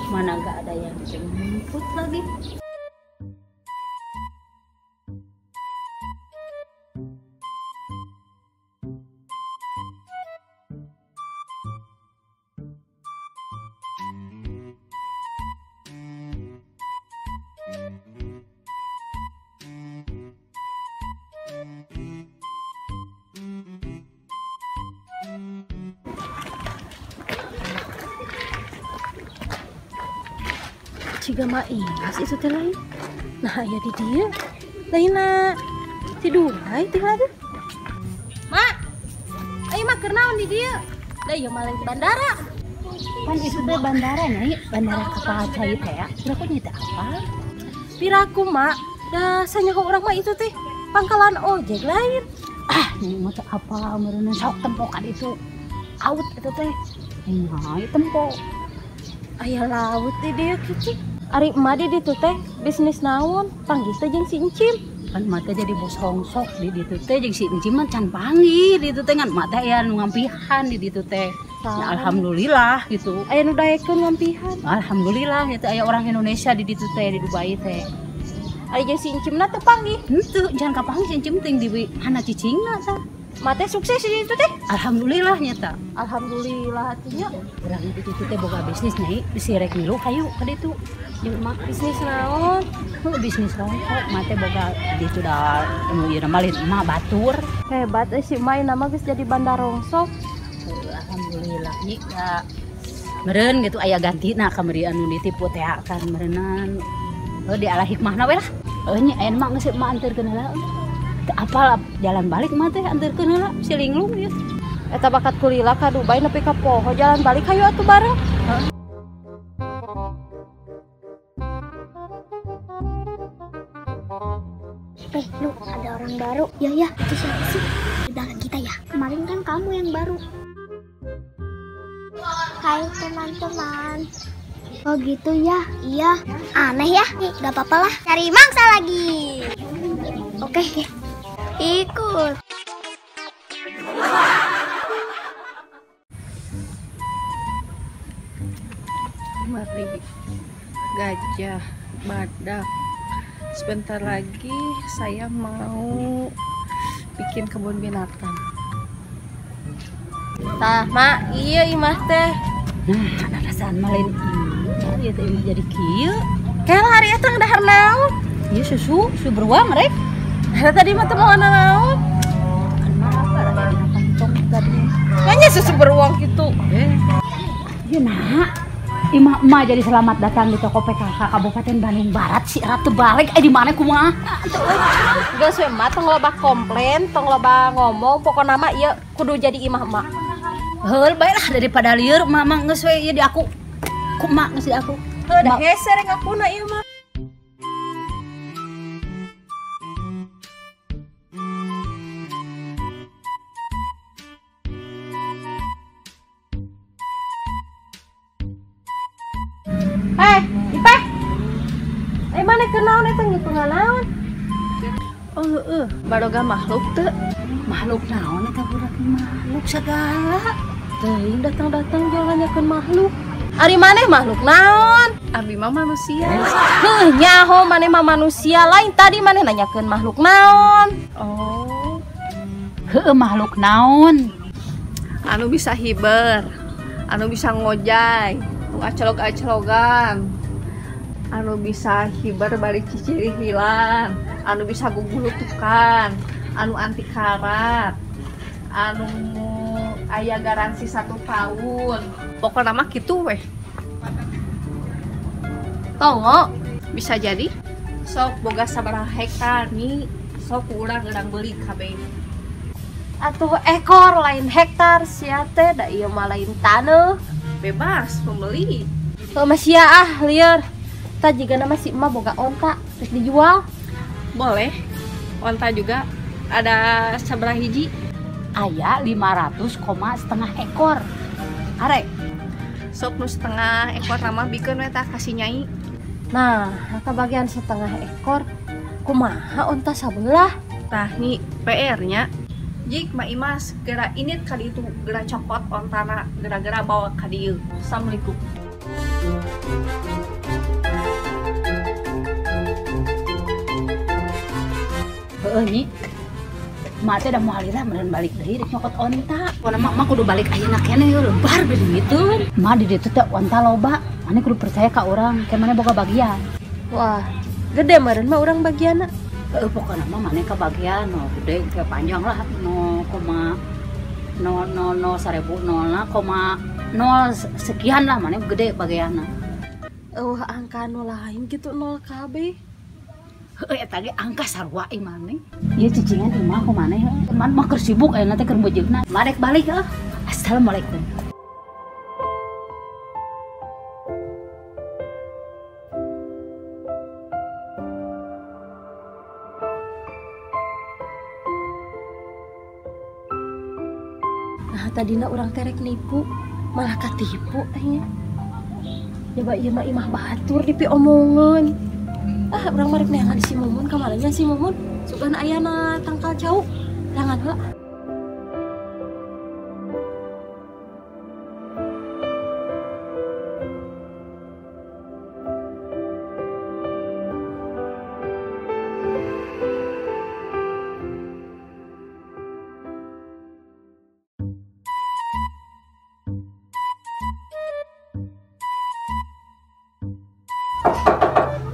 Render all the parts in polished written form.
Mana gak ada yang jemput lagi. Jika mak ingas itu teh lain. Nah ya di dia lain nak tidur lain tinggal tuh. Mak, ayo mak kernaon di dia. Lah ya malah ke bandara. Kan itu teh bandara nih, bandara kapal cait ya. Kira-kira nyata apa? Piraku mak, dasarnya kok orang mah itu teh pangkalan ojek lain. Ah, ini mau apa merenang sok tempokan itu. Out itu teh. Nah, tempo. Ayah laut di dia gitu. Ari emak di ditu teh bisnis naon? Panggil teh jeung si Encim. Kan emak teh jadi bos rongsok di ditu teh jeung si Encim mah can panggil di ditu teh ngan emak teh aya nu ngampihan di ditu teh. Nah, alhamdulillah gitu. Aya nu daekeun ngampihan. Alhamdulillah itu aya orang Indonesia di ditu teh di Dubai teh. Ari jeung si Encimna teh panggil. Henteu, jangan kapanggil si Encim teh di mana cicingna tah. Mate sukses di itu teh. Alhamdulillah nyata. Alhamdulillah atunya. Urang di ditu teh boga bisnis nyai, disirek milu hayu ka ditu. Jeung mak bisnis naon? Bisnis rokok. Mate boga ditu da ieu na malin emak batur. Hebat si Mai nama geus jadi bandar rongsok. Alhamdulillah nya ya. Meureun gitu aya gantina kamari anu ditipu teh kan meureunnan. Di ala hikmahna we lah. Nya aya mah geus emak anterkeun heula. Apa jalan balik mah teh anterkeun heula si linglung ieu. Eta bakat kulila ka Dubai nepi ka poho jalan balik hayu atuh bareng. Lu ada orang baru. Ya, itu siapa sih? Di belakang kita ya. Kemarin kan kamu yang baru. Hai teman-teman. Oh gitu ya? Iya. Aneh ya? Gak apa-apa lah. Cari mangsa lagi. Oke. Ikut. Mari gajah, badak. Sebentar lagi saya mau bikin kebun binatang. Tah, mak, iya imah teh. Nah, ada rasaan malin ieu teh jadi kieu. Kayak hari eta ngedahar naon? Ieu susu beruang rek. Eta tadi mah teh mau naon? Kan apa rada dina kantong tadi. Kayaknya susu beruang gitu. Ieu nah. Imah jadi selamat datang di toko PKK Kabupaten Bandung Barat si Ratu balik di mana kumaha? Geus we mah tong loba komplain, tong loba ngomong, pokona mah ieu kudu jadi imah emak. Heul bae lah daripada lieur mah geus we ieu di aku. Ku emak geus di aku. Heuh da geser ngakuna ieu mah. Ipeh. Mana kenaon eta ngitungan naon? Oh, Baroga makhluk teu. Makhluk naon eta budak makhluk sagala. Teuing datang-datang jangan nyakeun makhluk. Ari maneh makhluk naon? Abi mah manusia. Heuh nyaho maneh mah manusia lain tadi maneh nanyakeun makhluk naon? Oh, Heuh makhluk naon? anu bisa hiber, anu bisa ngojay, anu acelog-acelogan, anu bisa hiber balik ciciri hilang, anu bisa gugulutukan, anu anti karat, anu aya garansi 1 tahun. Pokoknya mah gitu weh. Tongo Bisa jadi sok boga sabaraha hektar nih, sok urang beli kabeh. atuh ekor lain hektar sia teh da ieu mah lain taneuh. Bebas pembeli. Heuh mah sia lieur. Tah jigana mah si emak boga onta rek dijual. Boleh. Onta juga ada sabaraha hiji? Aya 500,5 ekor. Arek. Sok nu setengah ekor nama bikeun we tah kasih nyai. Nah, eta bagian setengah ekor kumaha onta sabelah. Tah nih PR-nya Jik Ma Imas gara init kali itu gara copot ontana gara-gara bawa ka dieu. Assalamualaikum. Heeh nyi. Mak teh da moal ira meureun balik deui rek nyokot onta. Pona mak kudu balik ayeuna keneh lebar bener gitu. Mak di ditu teh onta loba. Mane kudu percaya ka urang, ke mane boga bagian. Wah, gede meureun mah urang bagianna. Pokoknya mah mana kebagian no gede kayak panjang lah 0,000 sekian lah mana gede bagianna. Angka nol lain gitu 0 KB. Tadi angka sarua mana? Iya cicingan imah kemana ya? Man mah keur sibuk nanti keur bojegna. Marek balik lah. Assalamualaikum. Tadina orang terek nipu malah katipu tehnya. Coba ieu mah imah batur dipi omongan. Urang marek neangan si Mumun kamaranya si Mumun sugan ayana tangkal jauh. Jangan heula.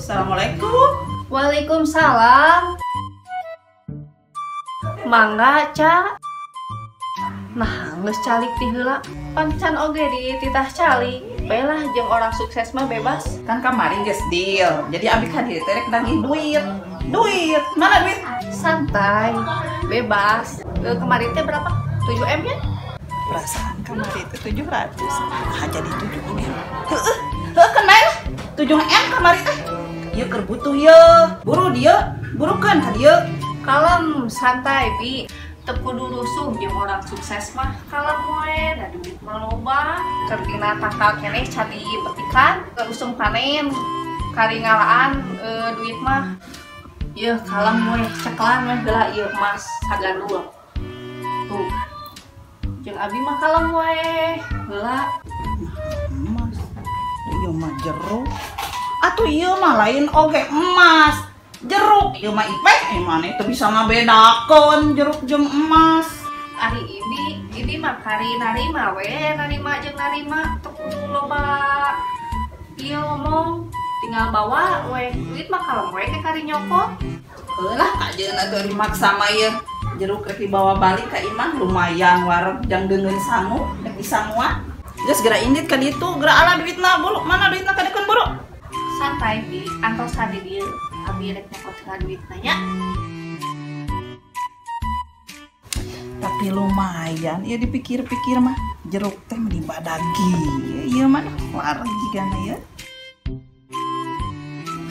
Assalamualaikum. Waalaikumsalam. Mangga, Ca. Nah, geus calik ti heula. Pancan oge di titah calik. Baelah jeung orang sukses mah bebas. Kan kemarin geus deal. Jadi abi ka dieu teh rek nagih duit. Duit, mana duit? Santai, bebas. Kemarin teh berapa? 7M ya? Perasaan kemarin itu 700. Ah jadi 7M. Heueuh kan main 7M kemarin teh. Ieu keur butuh ye. Buru dia, burukeun ka dieu. Kalem, santai, Bi. Teu kudu rusuh jeung orang sukses mah. Kalem we, da duit mah loba. Keur dina tangkal keneh can dipetikan, keur usum panen. Kari ngalaan duit mah. Yeuh, kalem we, ceklan we heula ieu emas sagandul. Tuh. Jeung abi mah kalem we. Heula. Emas. Ieu mah jeruk. Atuh ieu mah lain oge emas. Jeruk ieu mah ipek mana itu bisa ngabedakeun jeruk jeung emas. Ari ibi mah kari narima we, narima jeung narima teu kudu loba. Ieu ngomong tinggal bawa we, duit mah kalem we ke kari nyokot. Heulah kajeuna teu dimaksa mah ieu. Jeruk rek dibawa balik ka imah lumayan wareg jang deungeun sangu, rek disanguan. Geus geura indit ka ditu, geura ala duitna buru. Mana duitna kadekeun buru? Santai Bi, antos di dieu. Abi rek nyokot ka duitna nya. Tapi lumayan, ya dipikir-pikir mah jeruk teh dibadagi. Ieu mah wareg jigana ya.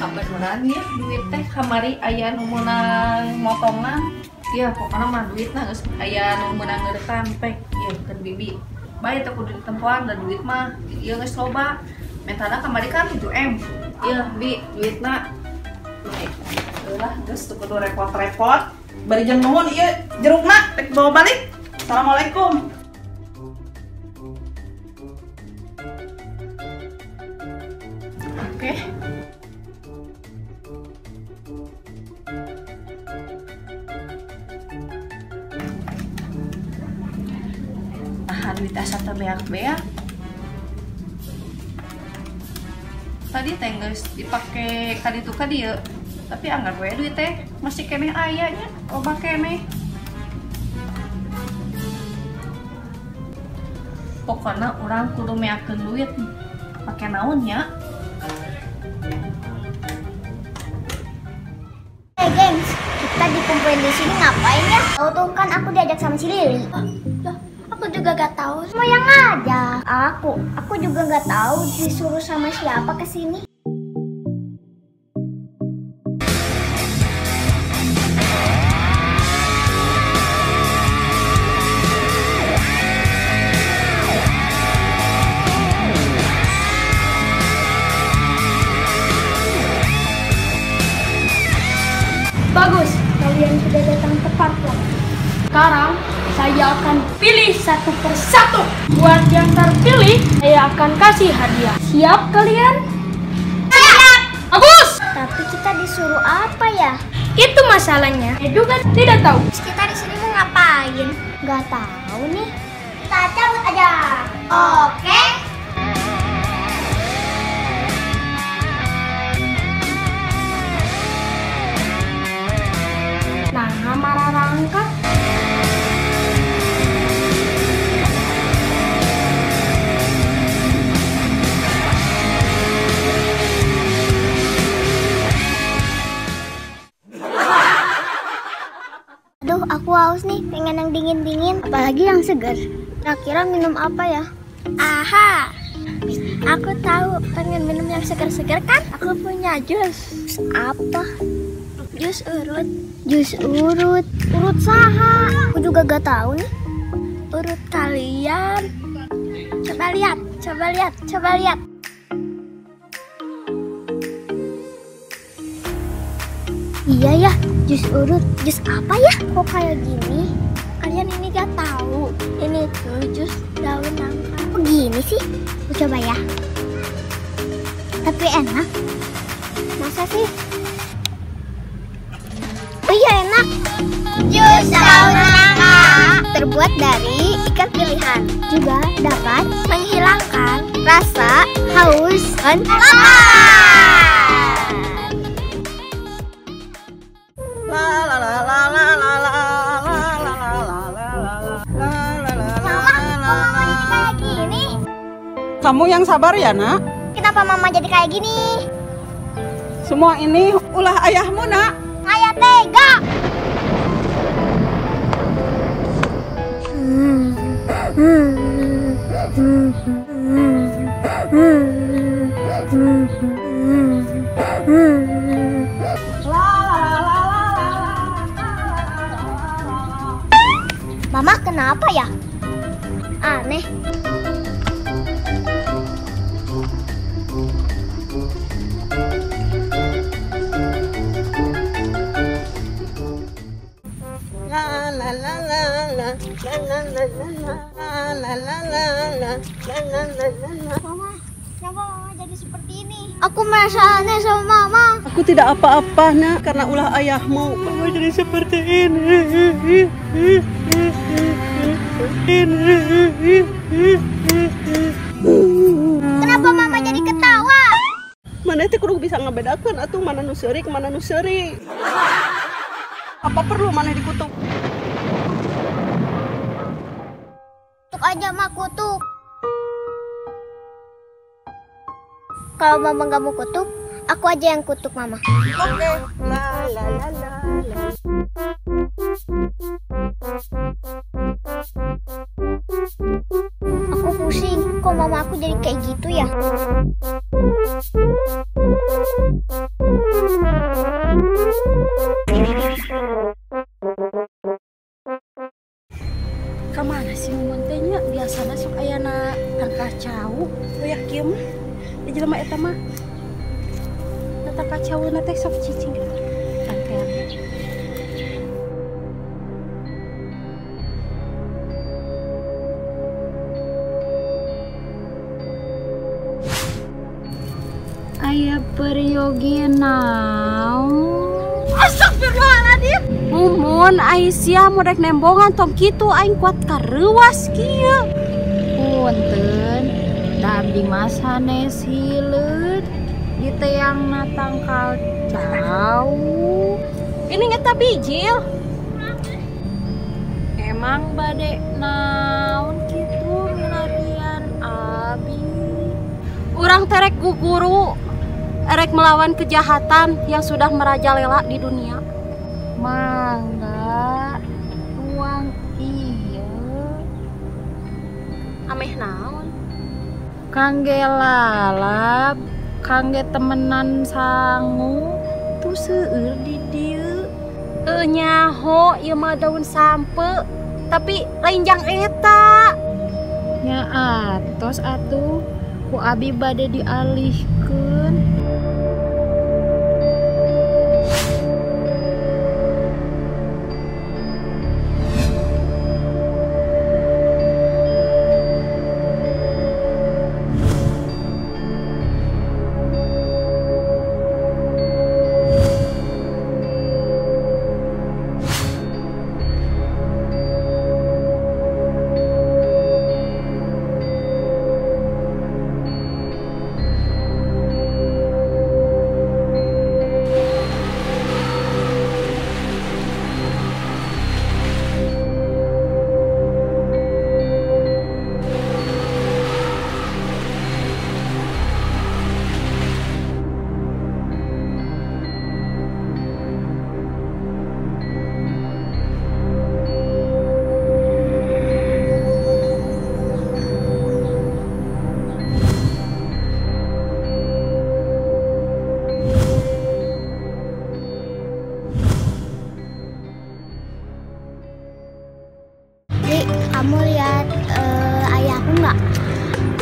Kabeneran ya duit teh kamari aya nu meunang motongan. Ya pokona mah duitna geus aya nu meunang ngeuretan pek. Ieu keun bibi. Bae teu kudu ditempoan da duit mah ieu geus loba. Mentana kamari kan 7M. Ieu Bi duitna. Lah geus teu kudu repot-repot. Bari jeung nuhun ieu jerukna rek bawa balik. Assalamualaikum. Oke. Nah, duit asa teu beak-beak. Tadi teh geus dipake ka ditu ka dieu. Tapi anggar we duit teh masih keneh aya nya, loba keneh. Pokona urang kudu meakeun duit. Pake naon nya? Hey gengs, kita dikumpulin di sini ngapain ya? Tahu tuh kan aku diajak sama si Lili. Aku juga gak tahu. Mau yang ngajak? Aku juga gak tahu disuruh sama siapa ke sini. Bagus, kalian sudah datang tepat waktu. Sekarang Saya akan pilih satu persatu. Buat yang terpilih, saya akan kasih hadiah. Siap kalian? Siap! Bagus! Tapi kita disuruh apa ya? Itu masalahnya. Saya juga tidak tahu. Kita di sini mau ngapain? Gak tahu nih. Kita cabut aja. Oke. Nah, marah rangka. Aduh, aku haus nih, pengen yang dingin-dingin, apalagi yang segar. Kira-kira minum apa ya? Aha, aku tahu, pengen minum yang segar-segar kan? Aku punya jus. Apa? Jus urut. Jus urut. Urut saha? Aku juga gak tahu nih. Urut kalian. Coba lihat, coba lihat, coba lihat. Iya ya, jus urut. Jus apa ya? Kok kayak gini? Kalian ini gak tahu. Ini tuh jus daun nangka. Kok gini sih? Aku coba ya. Tapi enak. Masa sih? Oh iya enak. Jus daun nangka terbuat dari ikan pilihan. Juga dapat menghilangkan rasa haus dan lapar. Kamu yang sabar ya, Nak. Kenapa mama jadi kayak gini? Semua ini ulah ayahmu, Nak. Saya tega. Mama kenapa ya? Aneh. Mama, kenapa mama jadi seperti ini? Aku merasa aneh sama mama. Aku tidak apa-apa, Nak, karena ulah ayahmu. Mama jadi seperti ini. Kenapa mama jadi ketawa? Mana itu kudu bisa ngebedakan atuh mana nu seurik, mana nu seuri. Apa perlu mana dikutuk? Kutuk aja mah kutuk. Kalau mama gak mau kutuk, aku aja yang kutuk mama. Oke. La la la la la. Aku pusing, kok mama aku jadi kayak gitu ya? Kemana sih montenya? Biasanya sok ayana tangkacau. Oh ya kieu mah. Di jelema eta mah. Tangkacau na teh sok cicing. Tangkean. Aya peryogi naon? Astagfirullahaladzim. Mumun Aisyah modek nembongan tom kitu aing kuat kareuwas kieu. Punten, da abdi mah sanes hileud di teangna tangkal jauh. Ini ngeta bijil. Emang bade naon kitu milarian abi. Urang terek guguru erek melawan kejahatan yang sudah merajalela di dunia. Mangga ruang iya ameh naon? Kangge lalap, kangge temenan sangu tuh seueur di dieu. Nyaho ieu mah daun sampe, tapi lain jang eta. Nya atos atuh ku abi bade dialihkeun.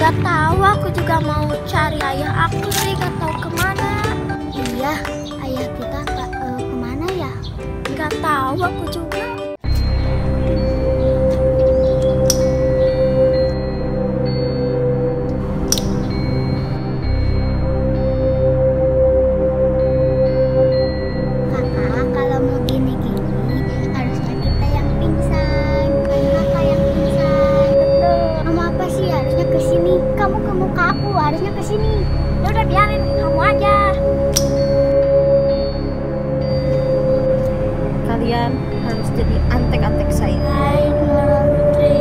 Gak tahu, aku juga mau cari ayah aku sih, gak tahu kemana. Iya, ayah kita kemana ya? Gak tahu aku juga. Kakak, kalau mau gini-gini, harusnya kita yang pingsan, bukan kakak yang pingsan. Betul. Kamu apa sih? Harusnya ke sini. Kamu ke muka aku, harusnya ke sini. Ya udah biarin kamu aja. Kalian harus jadi antek-antek saya. Hai, Nora Putri.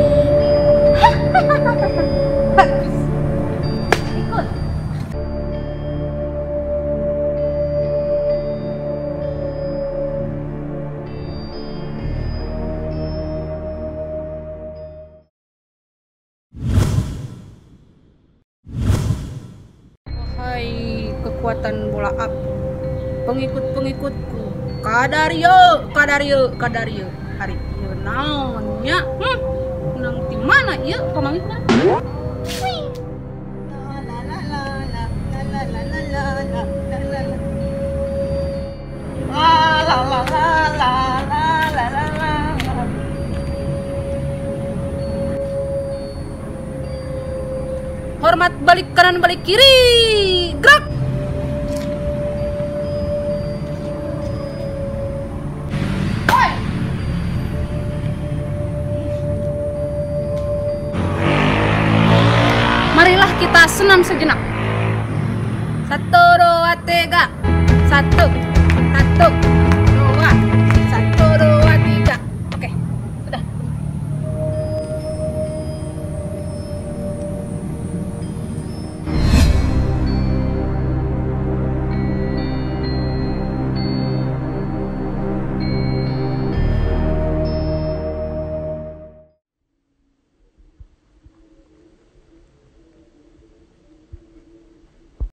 Ikut. Wahai kekuatan bola api, pengikut-pengikutku, Kadario. Hari ieu naon nya? Nang di mana ieu pamangitna? Hormat balik kanan balik kiri, gerak. Marilah kita senam sejenak. 1, 2, 3. 1, 1.